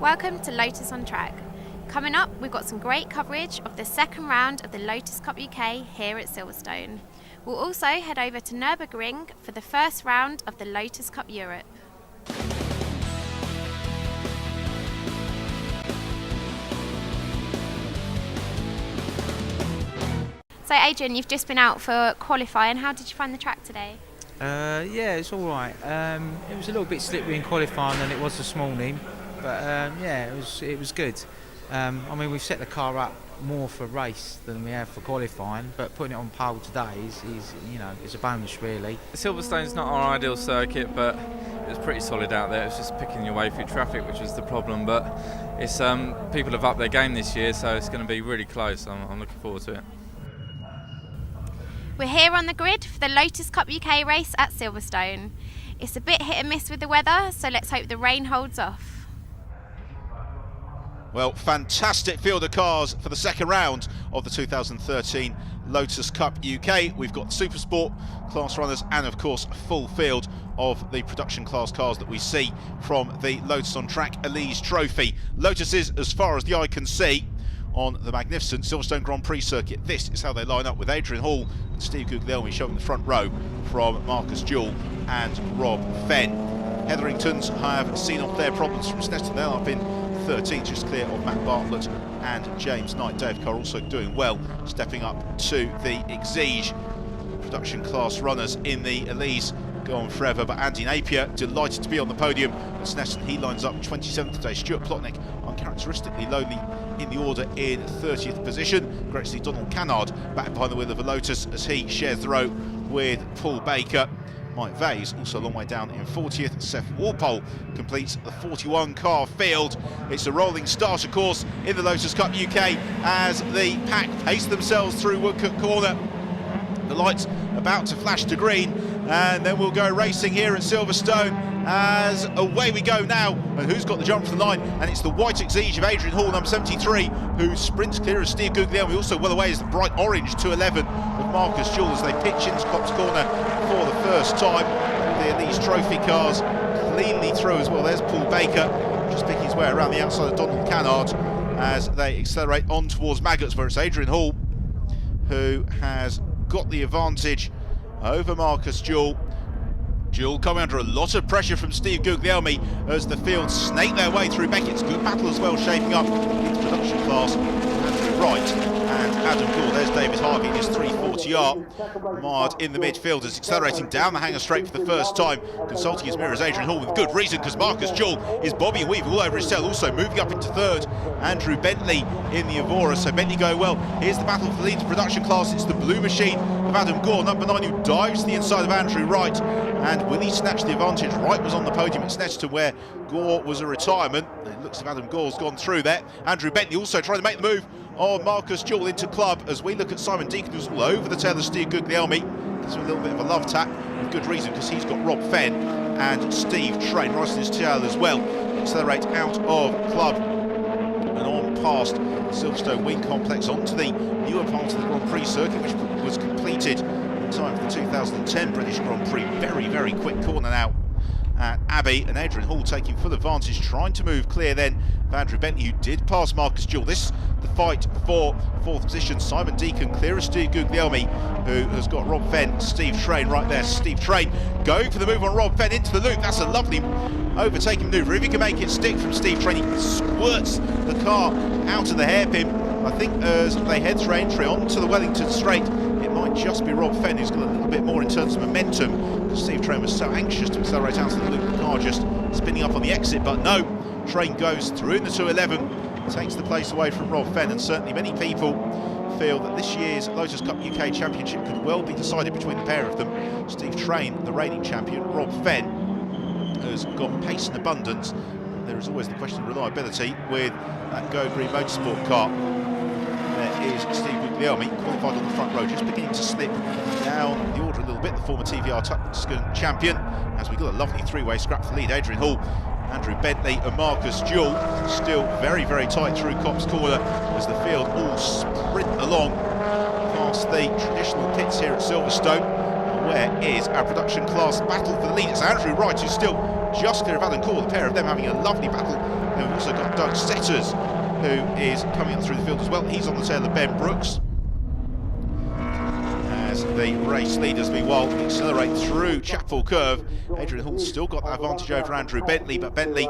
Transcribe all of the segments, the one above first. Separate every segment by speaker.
Speaker 1: Welcome to Lotus on Track. Coming up, we've got some great coverage of the second round of the Lotus Cup UK here at Silverstone. We'll also head over to Nurburgring for the first round of the Lotus Cup Europe. So Adrian, you've just been out for qualifying. How did you find the track today?
Speaker 2: Yeah, it's all right. It was a little bit slippery in qualifying than it was this morning, but yeah, it was good. I mean, we've set the car up more for race than we have for qualifying, but putting it on pole today is it's a bonus really.
Speaker 3: Silverstone's not our ideal circuit, but it was pretty solid out there. It was just picking your way through traffic, which was the problem. But it's people have upped their game this year, so it's going to be really close. I'm looking forward to it.
Speaker 1: We're here on the grid for the Lotus Cup UK race at Silverstone. It's a bit hit and miss with the weather, so let's hope the rain holds off.
Speaker 4: Well, fantastic field of cars for the second round of the 2013 Lotus Cup UK. We've got Super Sport class runners and of course a full field of the production class cars that we see from the Lotus on Track Elise Trophy. Lotus is as far as the eye can see on the magnificent Silverstone Grand Prix circuit. This is how they line up, with Adrian Hall and Steve Guglielmi showing the front row from Marcus Jewell and Rob Fenn. Hetheringtons have seen off their problems from Snetterton. They're up in 13th, just clear of Matt Bartlett and James Knight. Dave Carr also doing well, stepping up to the Exige. Production class runners in the Elise go on forever, but Andy Napier delighted to be on the podium at Snetterton. He lines up 27th today. Stuart Plotnick uncharacteristically lowly in the order in 30th position. Great to see Donald Cannard back behind the wheel of a Lotus as he shares the row with Paul Baker. Mike Vase also a long way down in 40th. Seth Walpole completes the 41 car field. It's a rolling start, of course, in the Lotus Cup UK as the pack pace themselves through Woodcote Corner. The lights about to flash to green, and then we'll go racing here at Silverstone as away we go now. And who's got the jump from the line? And it's the white Exige of Adrian Hall, number 73, who sprints clear of Steve Guglielmi. Also well away is the bright orange 211 of Marcus Jewell as they pitch into Copse Corner for the first time. The Elise Trophy cars cleanly through as well. There's Paul Baker just picking his way around the outside of Donald Cannard as they accelerate on towards Maggots, where it's Adrian Hall who has got the advantage over Marcus Jewell. Jewell coming under a lot of pressure from Steve Guglielmi as the field snake their way through Beckett's good battle as well, shaping up into production class. Andrew Wright and Adam Gore. There's David Harvey in his 340R. Mard in the midfield is accelerating down the hanger straight for the first time, consulting his mirrors. Adrian Hall with good reason, because Marcus Jewell is bobbing and weaving all over his tail. Also moving up into third, Andrew Bentley in the Evora. So Bentley going well. Here's the battle for the lead to production class. It's the blue machine of Adam Gore, number 9, who dives to the inside of Andrew Wright. And will he snatch the advantage? Wright was on the podium at Snetterton, where Gore was a retirement. It looks as if Adam Gore's gone through there. Andrew Bentley also trying to make the move on Marcus Jewell into club, as we look at Simon Deacon, who's all over the tail of Steve Guglielmi. Gives him a little bit of a love tap, with good reason, because he's got Rob Fenn and Steve Train right in his tail as well. Accelerate out of club and on past Silverstone Wing Complex onto the newer part of the Grand Prix circuit, which was completed in time for the 2010 British Grand Prix. Very, very quick corner now at Abbey, and Adrian Hall taking full advantage, trying to move clear then of Andrew Bentley, who did pass Marcus Jewell. This the fight for fourth position. Simon Deacon clear of Steve Guglielmi, who has got Rob Fenn, Steve Train right there. Steve Train going for the move on Rob Fenn into the loop. That's a lovely overtaking manoeuvre. If he can make it stick from Steve Train, he squirts the car out of the hairpin. I think as they head through entry onto the Wellington Straight, it might just be Rob Fenn who's got a little bit more in terms of momentum, because Steve Train was so anxious to accelerate out of the loop. The car just spinning up on the exit, but no, Train goes through in the 211, takes the place away from Rob Fenn. And certainly many people feel that this year's Lotus Cup UK Championship could well be decided between the pair of them. Steve Train, the reigning champion, Rob Fenn has got pace and abundance. There is always the question of reliability with that Go Green Motorsport car. There is Steve Guglielmi, qualified on the front row, just beginning to slip down the order a little bit. The former TVR Tuscan champion, as we got a lovely three-way scrap for the lead. Adrian Hall, Andrew Bentley and Marcus Jewell still very, very tight through Copse Corner as the field all sprint along past the traditional pits here at Silverstone. Where is our production class battle for the lead? It's Andrew Wright who's still just clear of Alan Core, the pair of them having a lovely battle. And we've also got Doug Setters, who is coming up through the field as well. He's on the tail of Ben Brooks. As the race leaders, meanwhile, accelerate through Chapel Curve. Adrian Hall's still got that advantage over Andrew Bentley, but Bentley,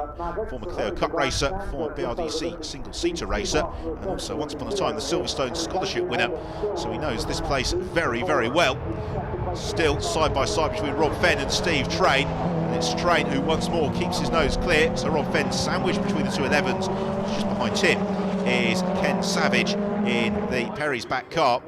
Speaker 4: former Clio Cup racer, former BRDC single-seater racer, and also once upon a time the Silverstone scholarship winner, so he knows this place very, very well. Still side by side between Rob Fenn and Steve Train, and it's Train who once more keeps his nose clear, so Rob Fenn sandwiched between the two 11s. Just behind him is Ken Savage in the Perry's back car.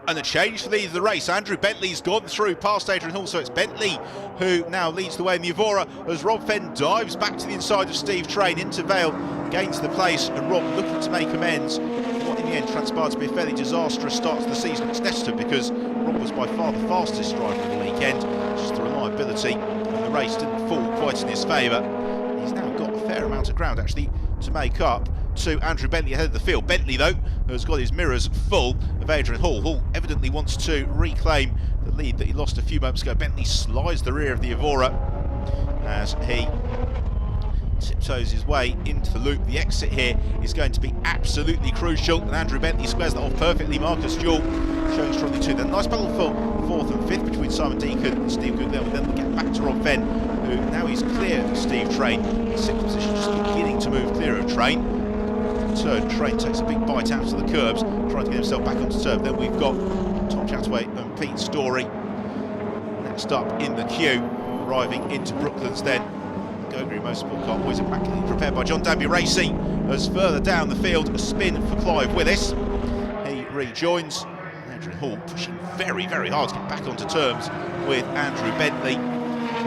Speaker 4: And a change for the race. Andrew Bentley's gone through past Adrian Hall, so it's Bentley who now leads the way in the Evora as Rob Fenn dives back to the inside of Steve Train into Vale, gains the place, and Rob looking to make amends. What in the end transpired to be a fairly disastrous start to the season. It's necessary because Rob was by far the fastest driver of the weekend, just the reliability, and the race didn't fall quite in his favour. He's now got a fair amount of ground actually to make up to Andrew Bentley ahead of the field. Bentley, though, has got his mirrors full of Adrian Hall. Hall evidently wants to reclaim the lead that he lost a few moments ago. Bentley slides the rear of the Evora as he tiptoes his way into the loop. The exit here is going to be absolutely crucial, and Andrew Bentley squares that off perfectly. Marcus Jewell showing strongly too. Then nice battle for 4th and 5th between Simon Deacon and Steve Goodale. Then we get back to Rob Fenn, who now he's clear of Steve Train. 6th position, just beginning to move clear of Train. Third, Train takes a big bite out to the curbs, trying to get himself back onto turf. Then we've got Tom Chataway and Pete Story next up in the queue, arriving into Brooklands then. Nurburgring Motorsport car always immaculately prepared by John Danby Racing, as further down the field, a spin for Clive Willis. He rejoins. Adrian Hall pushing very, very hard to get back onto terms with Andrew Bentley.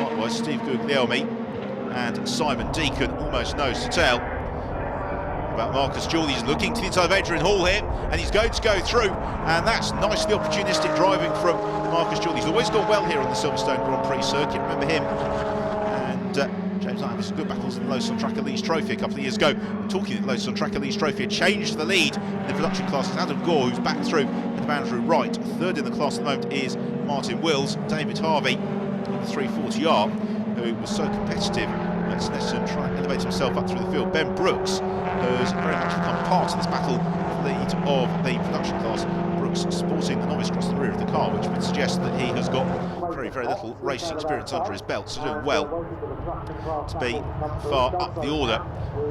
Speaker 4: Likewise, Steve Guglielmi and Simon Deacon almost nose to tail. About Marcus Jewell, he's looking to the inside of Adrian Hall here, and he's going to go through, and that's nicely opportunistic driving from Marcus Jewell. He's always gone well here on the Silverstone Grand Prix circuit, remember him. And James Knight had some good battles in the Lotus Track Elise Trophy a couple of years ago. Talking of the Lotus Track Elise Trophy, a change to the lead in the production class is Adam Gore, who's back through with Andrew Wright. Third in the class at the moment is Martin Wills. David Harvey in the 340R, who was so competitive at Snetterton, trying to elevate himself up through the field. Ben Brooks has very much become part of this battle, lead of the production class. Brooks sporting the novice cross the rear of the car, which would suggest that he has got very, very little race experience under his belt, so doing well to be far up the order.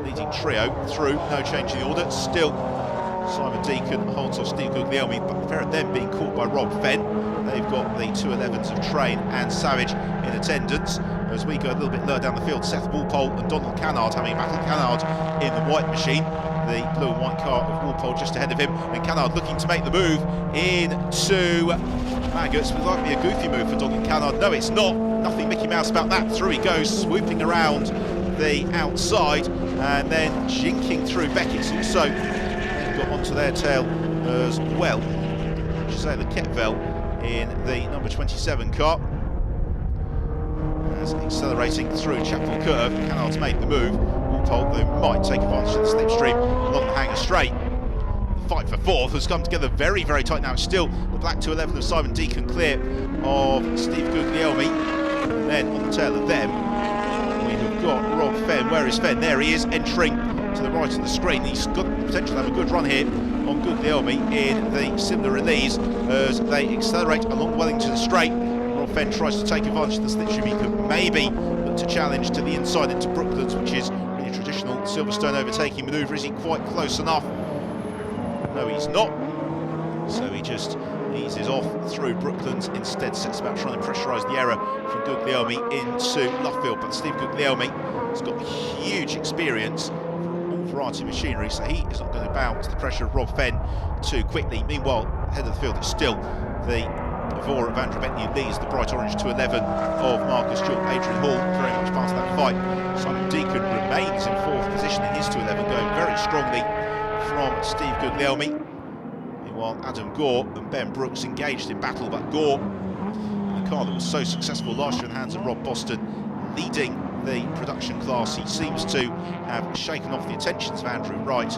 Speaker 4: Leading trio through, no change in the order. Still Simon Deacon holds off Steve Guglielmi, but a pair of them being caught by Rob Fenn. They've got the 2 11s of Train and Savage in attendance. As we go a little bit lower down the field, Seth Walpole and Donald Cannard having battle. Cannard in the white machine, the blue and white car of Walpole just ahead of him, and Cannard looking to make the move into Maggots. Would like to be a goofy move for Donald Cannard. No, it's not. Nothing Mickey Mouse about that. Through he goes, swooping around the outside, and then jinking through. Beckett's also got onto their tail as well. Gisela Ketvel in the number 27 car. As accelerating through Chapel Curve, Cannard's made the move. Walpole, though, might take advantage of the slipstream along the hanger straight. The fight for 4th has come together very, very tight now. It's still the black 211 of Simon Deacon clear of Steve Guglielmi. And then on the tail of them, we have got Rob Fenn. Where is Fenn? There he is, entering to the right of the screen. He's got the potential to have a good run here on Guglielmi in the similar release as they accelerate along Wellington Straight. Rob Fenn tries to take advantage of the slipstream. He could maybe look to challenge to the inside into Brooklands, which is really a traditional Silverstone overtaking manoeuvre. Is he quite close enough? No, he's not. So he just eases off through Brooklands, instead sets about trying to pressurise the error from Guglielmi into Luffield. But Steve Guglielmi has got huge experience from all variety of machinery, so he is not going to bow to the pressure of Rob Fenn too quickly. Meanwhile, head of the field, it's still the Evora of Andrew Bentley who leads the bright orange 211 of Marcus Jewell. Adrian Hall very much part of that fight. Simon Deacon remains in 4th position in his 211, going very strongly from Steve Guglielmi. Meanwhile, Adam Gore and Ben Brooks engaged in battle, but Gore, the car that was so successful last year in the hands of Rob Boston, leading the production class. He seems to have shaken off the attentions of Andrew Wright.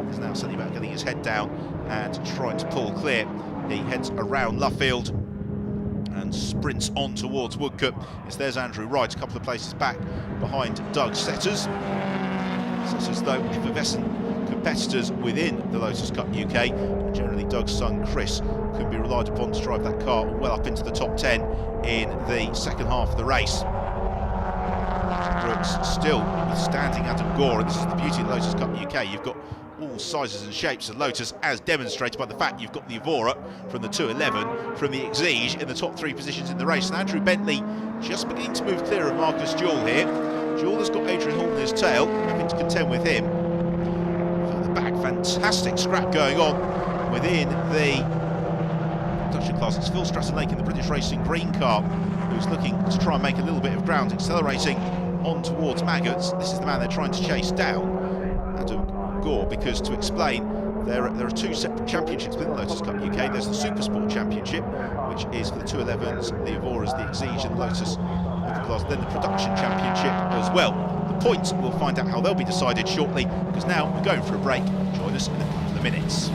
Speaker 4: He's now suddenly about getting his head down and trying to pull clear. He heads around Luffield and sprints on towards Woodcote. There's Andrew Wright, a couple of places back behind Doug Setters. It's as though effervescent competitors within the Lotus Cup UK, and generally Doug's son Chris, can be relied upon to drive that car well up into the top 10 in the second half of the race. Brooks still withstanding Adam Gore, and this is the beauty of Lotus Cup UK. You've got all sizes and shapes of Lotus, as demonstrated by the fact you've got the Evora from the 211, from the Exige in the top 3 positions in the race. And Andrew Bentley just beginning to move clear of Marcus Jewell here. Jewell has got Adrian Hall in his tail, having to contend with him. Further back, fantastic scrap going on within the production class. It's Phil Stratton-Lake in the British Racing green car, who's looking to try and make a little bit of ground, accelerating on towards Maggots. This is the man they're trying to chase down, Adam Gore, because to explain, there are 2 separate championships within Lotus Cup UK. There's the Supersport Championship, which is for the 211s, the Evoras, the Exige and the Lotus Overclass, then the Production Championship as well. The points, we'll find out how they'll be decided shortly, because now we're going for a break. Join us in a couple of minutes.